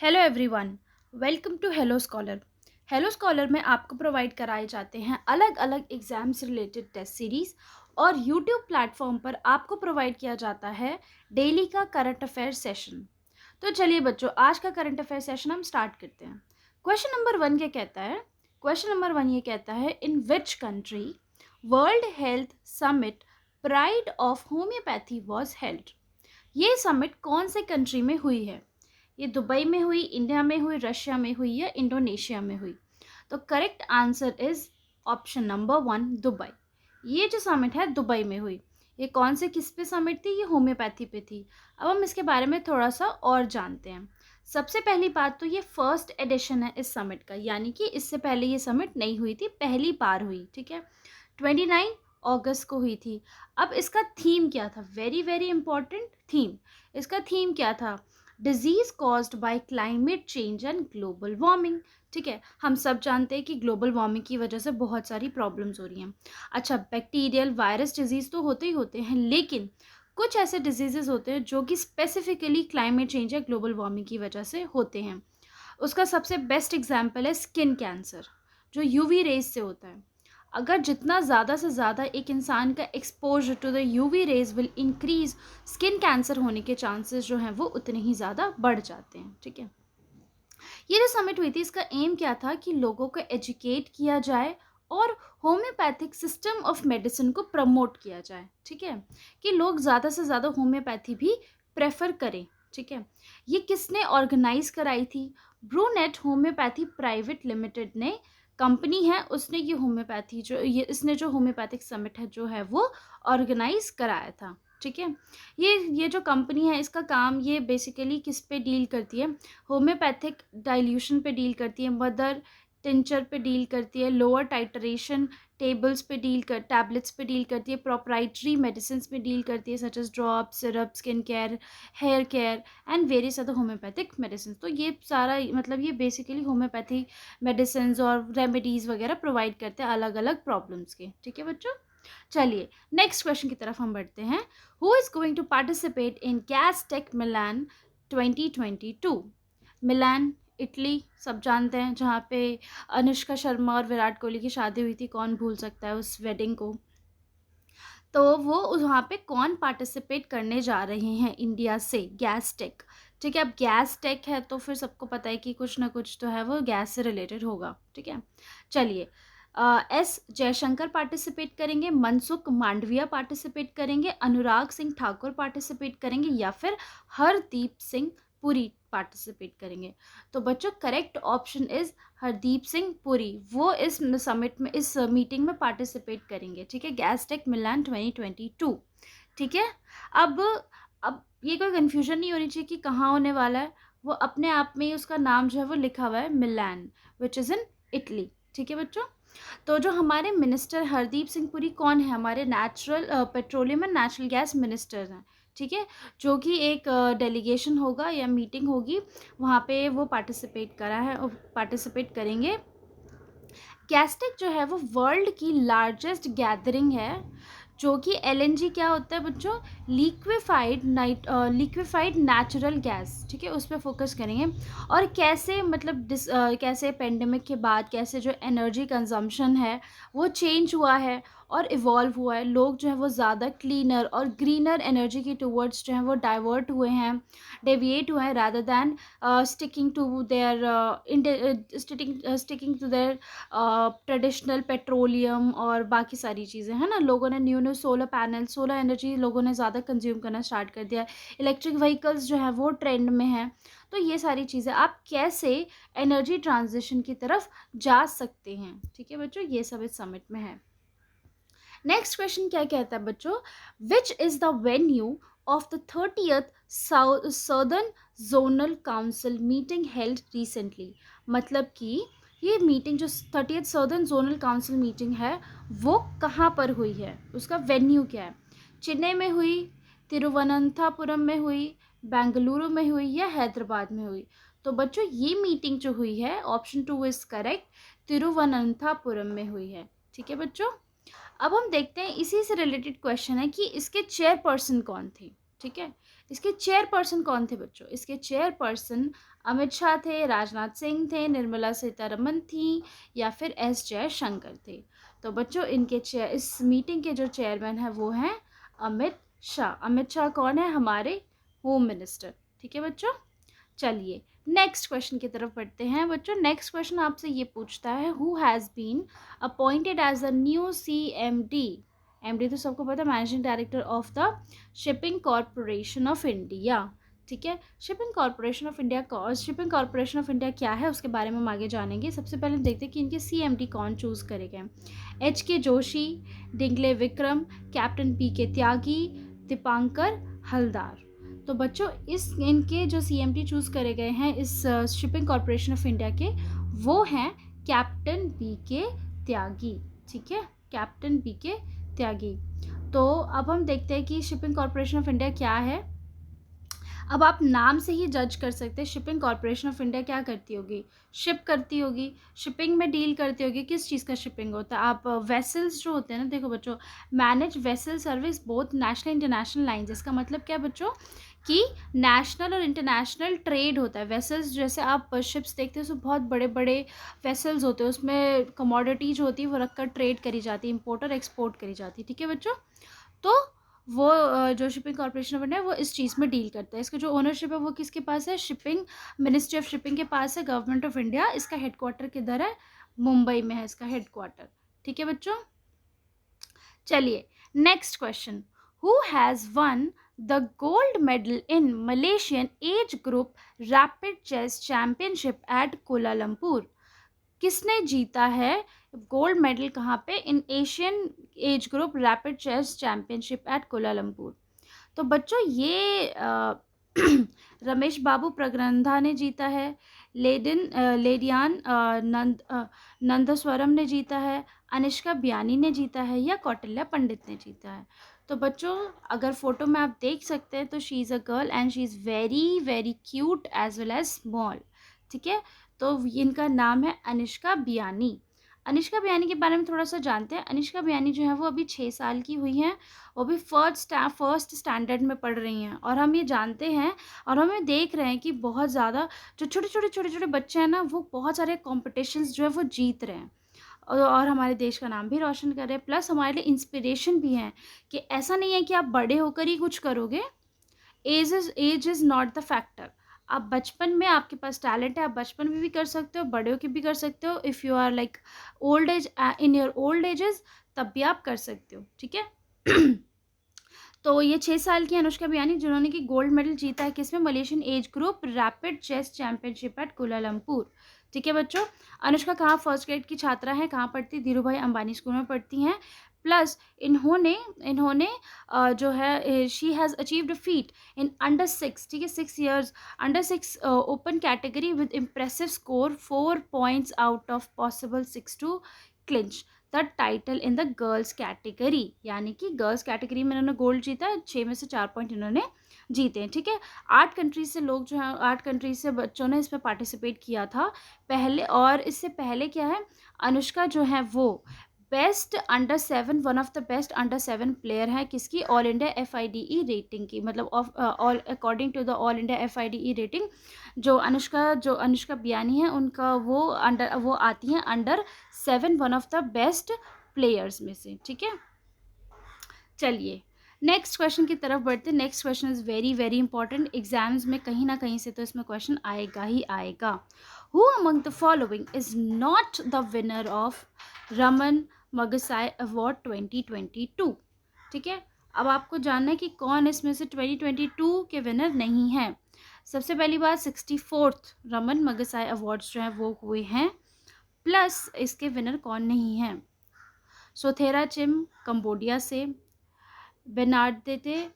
Hello everyone, welcome to hello scholar. Hello scholar में आपको provide कराए जाते हैं अलग अलग एग्जाम से रिलेटेड टेस्ट सीरीज और यूट्यूब प्लेटफॉर्म पर आपको प्रोवाइड किया जाता है डेली का करंट अफेयर सेशन। तो चलिए बच्चों, आज का करंट अफेयर सेशन हम स्टार्ट करते हैं। क्वेश्चन नंबर वन ये कहता है क्वेश्चन नंबर वन ये कहता है in which country World Health Summit Pride of Homeopathy was held. ये समिट कौन से कंट्री में हुई है? ये दुबई में हुई, इंडिया में हुई, रशिया में हुई या इंडोनेशिया में हुई? तो correct answer is option number one, Dubai. ये जो समिट है दुबई में हुई। ये कौन से किस पे समिट थी? ये होम्योपैथी पे थी। अब हम इसके बारे में थोड़ा सा और जानते हैं। सबसे पहली बात तो ये फर्स्ट एडिशन है इस समिट का, यानी कि इससे पहले ये समिट नहीं हुई थी, पहली बार हुई। ठीक है, 29 अगस्त को हुई थी। अब इसका थीम क्या था? Very very important theme. इसका थीम क्या था? Disease caused by climate change and global warming. ठीक है, हम सब जानते हैं कि ग्लोबल वार्मिंग की वजह से बहुत सारी प्रॉब्लम्स हो रही हैं। अच्छा, बैक्टीरियल वायरस डिजीज तो होते ही होते हैं, लेकिन कुछ ऐसे डिजीजेस होते हैं जो कि स्पेसिफिकली क्लाइमेट चेंज या ग्लोबल वार्मिंग की वजह से होते हैं। उसका सबसे बेस्ट एग्जाम्पल है स्किन कैंसर, जो यूवी रेज से होता है। अगर जितना ज़्यादा से ज़्यादा एक इंसान का exposure to the UV rays will increase, skin cancer होने के चांसेस जो हैं वो उतने ही ज़्यादा बढ़ जाते हैं। ठीक है, ये जो समिट हुई थी इसका एम क्या था? कि लोगों को एजुकेट किया जाए और होम्योपैथिक सिस्टम ऑफ मेडिसिन को प्रमोट किया जाए। ठीक है, कि लोग ज़्यादा से ज़्यादा होम्योपैथी भी प्रेफर करें। ठीक है, ये किसने ऑर्गेनाइज कराई थी? ब्रूनेट होम्योपैथी प्राइवेट लिमिटेड ने, कंपनी है, उसने ये होम्योपैथी जो ये इसने जो होम्योपैथिक समिट है जो है वो ऑर्गेनाइज कराया था। ठीक है, ये जो कंपनी है इसका काम ये बेसिकली किस पे डील करती है? होम्योपैथिक डाइल्यूशन पे डील करती है, मदर टिंचर पे डील करती है, लोअर टाइटरेशन टेबल्स पे टैबलेट्स पे डील करती है, प्रोप्राइटरी मेडिसिन पे डील करती है such as drop, syrup, skin care, hair care and various other homeopathic medicine. तो ये सारा मतलब ये बेसिकली होम्योपैथी मेडिसिन और रेमेडीज़ वगैरह प्रोवाइड करते हैं अलग अलग प्रॉब्लम्स के। ठीक है बच्चों, चलिए नेक्स्ट क्वेश्चन की तरफ हम बढ़ते हैं। Who is going to participate in gas tech Milan 2022? Milan Italy सब जानते हैं, जहाँ पे अनुष्का शर्मा और विराट कोहली की शादी हुई थी। कौन भूल सकता है उस वेडिंग को? तो वो वहाँ पे कौन पार्टिसिपेट करने जा रहे हैं इंडिया से? Gas tech. ठीक है, अब गैस टेक है तो फिर सबको पता है कि कुछ ना कुछ तो है वो गैस से रिलेटेड होगा। ठीक है, चलिए एस जयशंकर पार्टिसिपेट करेंगे, मनसुख मांडविया पार्टिसिपेट करेंगे, अनुराग सिंह ठाकुर पार्टिसिपेट करेंगे या फिर हरदीप सिंह पुरी पार्टिसिपेट करेंगे? तो बच्चों correct option is Hardeep Singh Puri. वो इस समिट में, इस मीटिंग में पार्टिसिपेट करेंगे। ठीक है, गैस टेक मिलान 2022। ठीक है, अब ये कोई कन्फ्यूजन नहीं होनी चाहिए कि कहाँ होने वाला है। वो अपने आप में ही उसका नाम जो है वो लिखा हुआ है मिलान, विच इज़ इन इटली। ठीक है बच्चों, तो जो हमारे मिनिस्टर हरदीप सिंह पुरी कौन है? हमारे natural petroleum and natural gas minister हैं। ठीक है, जो कि एक डेलीगेशन होगा या मीटिंग होगी, वहाँ पे वो पार्टिसिपेट करा है और पार्टिसिपेट करेंगे। गैस्टेक जो है वो वर्ल्ड की लार्जेस्ट गैदरिंग है, जो कि एलएनजी क्या होता है बच्चों? Liquefied natural gas. ठीक है, उस पर फोकस करेंगे और कैसे मतलब कैसे पेंडेमिक के बाद कैसे जो एनर्जी कंजम्पशन है वो चेंज हुआ है और इवॉल्व हुआ है। लोग जो है वो ज़्यादा क्लीनर और ग्रीनर एनर्जी की टूवर्ड्स जो है वो डाइवर्ट हुए हैं, डेविएट हुए हैं, rather than sticking to their sticking to their traditional petroleum और बाकी सारी चीज़ें हैं ना। लोगों ने new solar panel, solar energy लोगों ने ज़्यादा कंज्यूम करना स्टार्ट कर दिया। इलेक्ट्रिक व्हीकल्स जो है वो ट्रेंड में हैं। तो ये सारी चीज़ें आप कैसे एनर्जी ट्रांजिशन की तरफ जा सकते हैं। ठीक है बच्चों, ये सब इस समिट में है। नेक्स्ट क्वेश्चन क्या कहता है बच्चों? Which is the venue of the 30th southern zonal council meeting held recently? मतलब कि ये मीटिंग जो 30th southern zonal council meeting है वो कहाँ पर हुई है? उसका वेन्यू क्या है? चेन्नई में हुई, तिरुवनंतपुरम में हुई, बेंगलुरु में हुई या हैदराबाद में हुई? तो बच्चों ये मीटिंग जो हुई है, ऑप्शन 2 इज करेक्ट, तिरुवनंतपुरम में हुई है। ठीक है बच्चों, अब हम देखते हैं इसी से रिलेटेड क्वेश्चन है कि इसके चेयरपर्सन कौन थे। ठीक है। इसके चेयरपर्सन कौन थे बच्चों? इसके चेयरपर्सन अमित शाह थे, राजनाथ सिंह थे, निर्मला सीतारमन थी या फिर एस जयशंकर थे। तो बच्चों इनके इस मीटिंग के जो चेयरमैन हैं वो हैं अमित शाह। अमित शाह कौन है? हमारे होम मिनिस्टर। ठीक है बच्चों, चलिए नेक्स्ट क्वेश्चन की तरफ बढ़ते हैं बच्चों। नेक्स्ट क्वेश्चन आपसे ये पूछता है, who has been appointed as the new CMD? MD तो सबको पता है, managing director of the shipping corporation of India. ठीक है, shipping corporation of India, shipping corporation of India क्या है उसके बारे में हम आगे जानेंगे। सबसे पहले देखते हैं कि इनके CMD कौन चूज़ करे गए। HK Joshi, Dingle Vikram, captain PK Tyagi, Dipankar Haldar. तो बच्चों इनके जो CMD चूज़ करे गए हैं इस शिपिंग कॉरपोरेशन ऑफ इंडिया के, वो हैं कैप्टन PK त्यागी। ठीक है, कैप्टन PK त्यागी। तो अब हम देखते हैं कि शिपिंग कॉरपोरेशन ऑफ इंडिया क्या है। अब आप नाम से ही जज कर सकते हैं शिपिंग कॉरपोरेशन ऑफ इंडिया क्या करती होगी। शिप करती होगी, शिपिंग में डील करती होगी। किस चीज़ का शिपिंग होता है? आप वेसल्स जो होते हैं ना, देखो बच्चों, manage vessel service both national international lines. इसका मतलब क्या है बच्चों कि नेशनल और इंटरनेशनल ट्रेड होता है। वेसल्स जैसे आप शिप्स देखते हो, उसमें बहुत बड़े बड़े वेसल्स होते हैं, उसमें कमोडिटीज होती है, वो रख कर ट्रेड करी जाती है, इम्पोर्ट और एक्सपोर्ट करी जाती है। ठीक है बच्चों, तो वो जो शिपिंग कॉरपोरेशन ऑफ इंडिया है वो इस चीज़ में डील करता है। इसका जो ओनरशिप है वो किसके पास है? शिपिंग मिनिस्ट्री ऑफ शिपिंग के पास है, गवर्नमेंट ऑफ इंडिया। इसका हेडक्वार्टर किधर है? मुंबई में है इसका हेडक्वार्टर। ठीक है बच्चों, चलिए next question, who has won the gold medal in Malaysian age group rapid chess championship at Kuala Lumpur? किसने जीता है गोल्ड मेडल कहाँ पे? In Asian age group rapid chess championship at Kuala Lumpur. तो बच्चों ये रमेश बाबू प्रगनंधा ने जीता है, लेडियान नंदस्वरम ने जीता है, अनिष्का बियानी ने जीता है या कौटिल्य पंडित ने जीता है। तो बच्चों अगर फोटो में आप देख सकते हैं तो she is a girl and she is very very cute as well as small. ठीक है, तो इनका नाम है अनिष्का बियानी। अनिष्का बियानी के बारे में थोड़ा सा जानते हैं। अनिष्का बियानी जो है वो अभी 6 साल की हुई हैं, वो भी फर्स्ट स्टैंडर्ड में पढ़ रही हैं। और हम ये जानते हैं और हमें देख रहे हैं कि बहुत ज़्यादा जो छोटे छोटे बच्चे हैं ना, वो बहुत सारे कॉम्पिटिशन्स जो है वो जीत रहे हैं और हमारे देश का नाम भी रोशन कर रहे हैं। प्लस हमारे लिए इंस्पिरेशन भी हैं कि ऐसा नहीं है कि आप बड़े होकर ही कुछ करोगे। Age is not the factor. आप बचपन में आपके पास टैलेंट है, आप बचपन में भी कर सकते हो, बड़े होकर भी कर सकते हो। If you are like old age, in your old ages, तब भी आप कर सकते हो। ठीक है तो ये 6 साल की अनुष्का बियानी जिन्होंने कि गोल्ड मेडल जीता है किसमें? Malaysian age group rapid chess championship at Kuala Lumpur. ठीक है बच्चों, अनुष्का कहाँ फर्स्ट ग्रेड की छात्रा है, कहाँ पढ़ती? धीरू भाई अंबानी स्कूल में पढ़ती हैं। प्लस इन्होंने इन्होंने जो है she has achieved a feat in under 6, ठीक है 6 years, under 6 open category with impressive score 4 points out of possible 6 to clinch the title in the girls category. यानी कि गर्ल्स कैटेगरी में इन्होंने गोल्ड जीता है, 6 में से 4 पॉइंट इन्होंने जीते हैं। ठीक है, 8 कंट्रीज से लोग जो हैं, 8 कंट्रीज से बच्चों ने इसमें पार्टिसिपेट किया था पहले। और इससे पहले क्या है, अनुष्का जो है वो best under 7, one of the best under 7 player है किसकी? ऑल इंडिया FIDE रेटिंग की। मतलब all according to the all India FIDE rating, जो अनुष्का बियानी है उनका वो आती हैं under 7, one of the best players में से। ठीक है, चलिए नेक्स्ट क्वेश्चन की तरफ बढ़ते। Next question is very very important, exams में कहीं ना कहीं से तो इसमें क्वेश्चन आएगा ही आएगा। Who among the following is not the winner of Ramon Magsaysay award 2022? ठीक है, अब आपको जानना है कि कौन इसमें से 2022 के विनर नहीं हैं। सबसे पहली बात, 64th रमन मगसाई अवार्ड्स जो हैं वो हुए हैं, प्लस इसके विनर कौन नहीं हैं? सोथेरा चिम कंबोडिया से, बेनार्डेते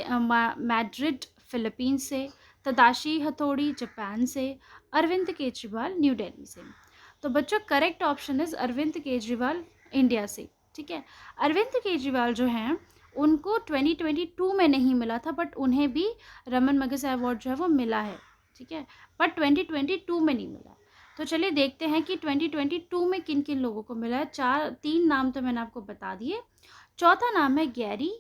मैड्रिड फिलीपीन से, तदाशी हथौड़ी जापान से, अरविंद केजरीवाल न्यू दिल्ली से। तो बच्चों correct option is Arvind Kejriwal India से। ठीक है, अरविंद केजरीवाल जो हैं उनको 2022 में नहीं मिला था, बट उन्हें भी रमन मगसाई अवार्ड जो है वो मिला है। ठीक है, बट 2022 में नहीं मिला। तो चलिए देखते हैं कि 2022 में किन किन लोगों को मिला है। 3 नाम तो मैंने आपको बता दिए, चौथा नाम है गैरी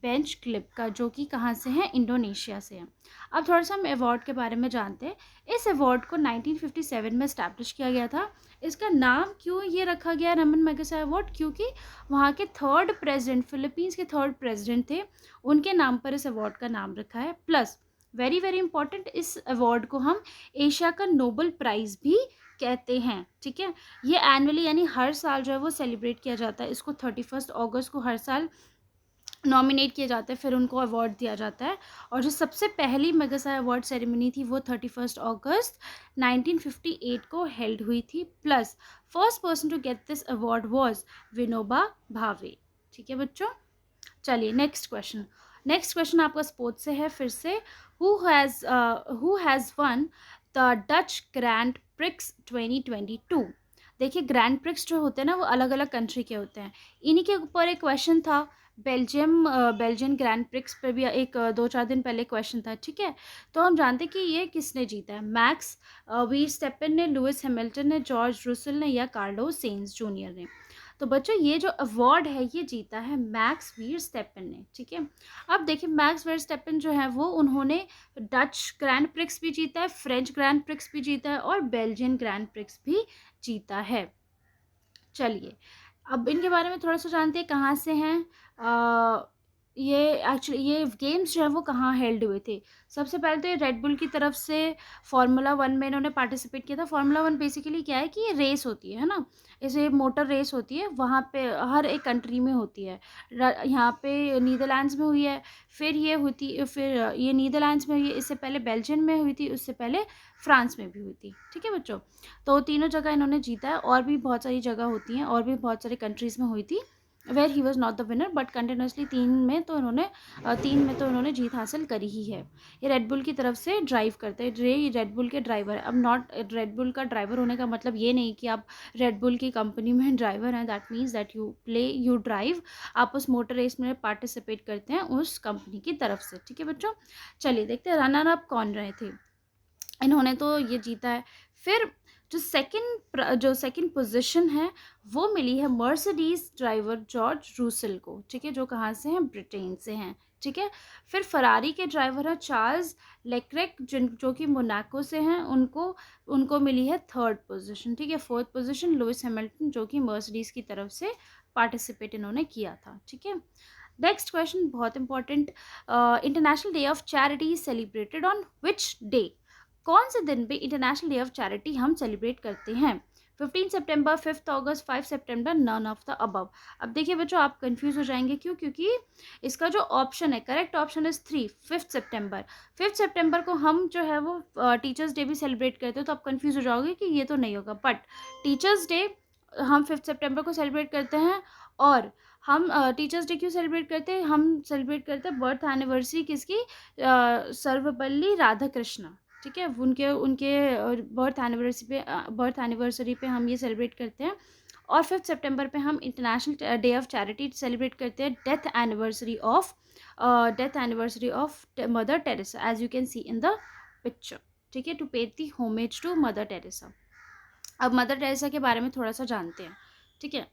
बेंच क्लिप का, जो कि कहाँ से है, इंडोनेशिया से है। अब थोड़ा सा हम अवार्ड के बारे में जानते हैं। इस अवार्ड को 1957 में इस्टेब्लिश किया गया था। इसका नाम क्यों ये रखा गया रमन मैगसेसे अवार्ड, क्योंकि वहाँ के थर्ड प्रेसिडेंट, फिलीपींस के थर्ड प्रेसिडेंट थे, उनके नाम पर इस अवार्ड का नाम रखा है। प्लस वेरी वेरी इंपॉर्टेंट, इस अवार्ड को हम एशिया का नोबल प्राइज़ भी कहते हैं। ठीक है, ये एनुअली यानी हर साल जो है वो सेलिब्रेट किया जाता है। इसको 31 अगस्त को हर साल नॉमिनेट किए जाते हैं, फिर उनको अवार्ड दिया जाता है। और जो सबसे पहली मैगसेसे अवार्ड सेरेमनी थी वो 31 अगस्त 1958 को हेल्ड हुई थी। Plus first person to get this award was Vinoba Bhave. ठीक है बच्चों, चलिए नेक्स्ट क्वेश्चन आपका स्पोर्ट्स से है फिर से। Who has won the Dutch grand prix 2022। देखिए, ग्रैंड प्रिक्स जो होते हैं ना, वो अलग अलग कंट्री के होते हैं। इन्हीं के ऊपर एक क्वेश्चन था, बेल्जियन ग्रैंड प्रिक्स पे भी एक 2-4 दिन पहले क्वेश्चन था। ठीक है, तो हम जानते हैं कि ये किसने जीता है। मैक्स वीरस्टेपन ने, लुइस हैमिल्टन ने, जॉर्ज रुसेल ने, या कार्लोस सेंज जूनियर ने। तो बच्चों, ये जो अवार्ड है ये जीता है मैक्स वीरस्टेपन ने। ठीक है, अब देखिए, मैक्स वीरस्टेपन जो है वो, उन्होंने डच ग्रैंड प्रिक्स भी जीता है, फ्रेंच ग्रैंड प्रिक्स भी जीता है, और बेल्जियन ग्रैंड प्रिक्स भी जीता है। चलिए, अब इनके बारे में थोड़ा सा जानते हैं, कहाँ से हैं ये एक्चुअली ये गेम्स जो है वो कहाँ हेल्ड हुए थे। सबसे पहले तो ये रेड बुल की तरफ से फार्मूला 1 में इन्होंने पार्टिसिपेट किया था। फार्मूला 1 बेसिकली क्या है कि ये रेस होती है ना, ऐसे मोटर रेस होती है, वहाँ पे हर एक कंट्री में होती है। यहाँ पे नीदरलैंड्स में हुई है, फिर ये नीदरलैंड्स में हुई है, इससे पहले बेल्जियम में हुई थी, उससे पहले फ्रांस में भी हुई थी। ठीक है बच्चों, तो तीनों जगह इन्होंने जीता है, और भी बहुत सारी जगह होती हैं, और भी बहुत सारे कंट्रीज़ में हुई थी where he was not the winner, but continuously तीन में तो इन्होंने जीत हासिल करी ही है। ये रेड बुल की तरफ से ड्राइव करते हैं, ये रेड बुल के ड्राइवर है। अब नॉट रेड बुल का ड्राइवर होने का मतलब ये नहीं कि आप रेड बुल की कंपनी में ड्राइवर हैं, that means that you drive, आप उस मोटर रेस में पार्टिसिपेट करते हैं उस कंपनी की तरफ से। ठीक है बच्चों, चलिए देखते हैं रनर अप कौन रहे थे। इन्होंने तो ये जीता है। फिर जो सेकंड पोजीशन है वो मिली है मर्सिडीज ड्राइवर जॉर्ज रूसेल को। ठीक है, जो कहाँ से हैं, ब्रिटेन से हैं। ठीक है, फिर फरारी के ड्राइवर है चार्ल्स लेक्रेक, जो कि मोनाको से हैं, उनको मिली है थर्ड पोजीशन। ठीक है, फोर्थ पोजीशन लुइस हैमिल्टन, जो कि मर्सिडीज की तरफ से पार्टिसिपेट इन्होंने किया था। ठीक है, नेक्स्ट क्वेश्चन बहुत important, international day of charity celebrated on which day. कौन से दिन पे इंटरनेशनल डे ऑफ चैरिटी हम सेलिब्रेट करते हैं। 15 सितंबर, 5 अगस्त, 5 सितंबर, नन ऑफ द अबव। अब देखिए बच्चों, आप कंफ्यूज हो जाएंगे, क्यों, क्योंकि इसका जो ऑप्शन है, करेक्ट ऑप्शन इज 3, 5 सितंबर। 5 सितंबर को हम जो है वो टीचर्स डे भी सेलिब्रेट करते हो, तो आप कंफ्यूज हो जाओगे कि ये तो नहीं होगा, बट टीचर्स डे हम 5 सितंबर को सेलिब्रेट करते हैं। और हम टीचर्स डे क्यों सेलिब्रेट करते हैं, हम सेलिब्रेट करते हैं बर्थ एनिवर्सरी किसकी, सर्वपल्ली राधाकृष्ण। ठीक है, उनके उनके बर्थ एनिवर्सरी पे हम ये सेलिब्रेट करते हैं। और 5 सितंबर पे हम international day of charity celebrate करते हैं, death anniversary of Mother Teresa, as you can see in the picture. ठीक है, to pay the homage to Mother Teresa. अब मदर टेरेसा के बारे में थोड़ा सा जानते हैं। ठीक है,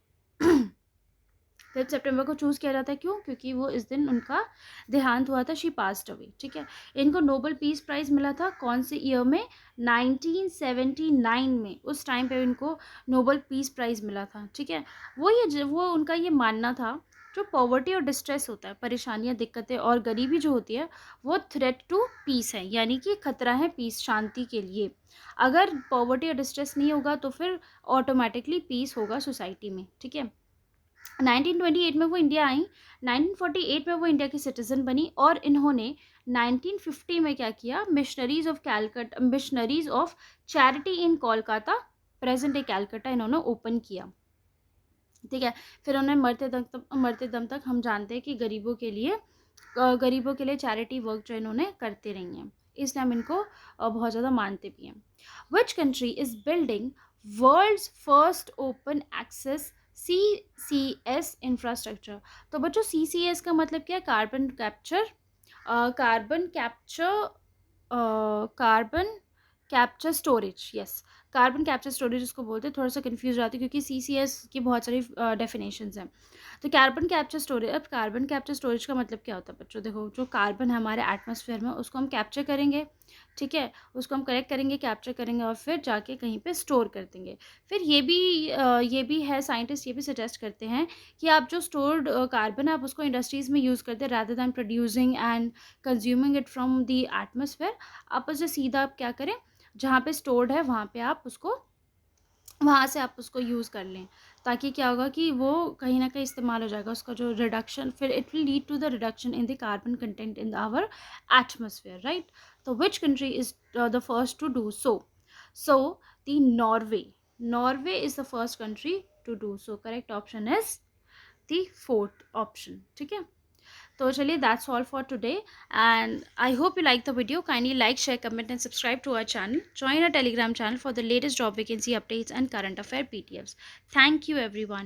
5 सितंबर को चूज़ किया जाता है, क्यों, क्योंकि वो इस दिन उनका देहांत हुआ था, शी पास्ड अवे। ठीक है, इनको नोबेल पीस प्राइज़ मिला था कौन से ईयर में, 1979 में। उस टाइम पे इनको नोबेल पीस प्राइज़ मिला था। ठीक है, वो उनका ये मानना था, जो पॉवर्टी और डिस्ट्रेस होता है, परेशानियाँ, दिक्कतें और गरीबी जो होती है, वो थ्रेट टू पीस है, यानी कि खतरा है पीस, शांति के लिए। अगर पॉवर्टी और डिस्ट्रेस नहीं होगा तो फिर ऑटोमेटिकली पीस होगा सोसाइटी में। ठीक है, 1928 में वो इंडिया आई, 1948 में वो इंडिया की सिटीज़न बनी, और इन्होंने 1950 में क्या किया, missionaries of charity in Kolkata, present day Calcutta, इन्होंने ओपन किया। ठीक है, फिर उन्हें मरते दम तक हम जानते हैं कि गरीबों के लिए चैरिटी वर्क जो इन्होंने करते रही हैं, इसलिए हम इनको बहुत ज़्यादा मानते भी हैं। Which country is building world's first open access CCS infrastructure. तो बच्चों, CCS का मतलब क्या है, carbon capture storage, yes, carbon capture storage उसको बोलते हैं। थोड़ा सा कंफ्यूज हो जाती है क्योंकि सीसीएस की बहुत सारी डेफिनेशंस हैं। तो कार्बन कैप्चर स्टोरेज, अब कार्बन कैप्चर स्टोरेज का मतलब क्या होता है बच्चों? देखो, जो कार्बन है हमारे एटमॉस्फेयर में, उसको हम कैप्चर करेंगे, ठीक है, उसको हम कलेक्ट करेंगे, कैप्चर करेंगे और फिर जाके कहीं पे स्टोर कर देंगे। फिर ये भी है, साइंटिस्ट ये भी सजेस्ट करते हैं कि आप जो स्टोर्ड कार्बन है आप उसको इंडस्ट्रीज़ में यूज़ करते हैं, rather then producing and consuming it from the atmosphere. आप उसे सीधा आप क्या करें, जहाँ पे स्टोर्ड है वहाँ पे आप उसको, वहाँ से आप उसको यूज़ कर लें, ताकि क्या होगा कि वो कहीं न कहीं इस्तेमाल हो जाएगा, उसका जो रिडक्शन, फिर it will lead to the reduction in the carbon content in our atmosphere, right? तो which country is the first to do so? So the Norway, Norway is the first country to do so. Correct option is the fourth option, ठीक है? तो चलिए, that's all for today and I hope you like the video. Kindly like, share, comment and subscribe to our channel. Join our Telegram channel for the latest job vacancy updates and current affair PDFs. Thank you everyone.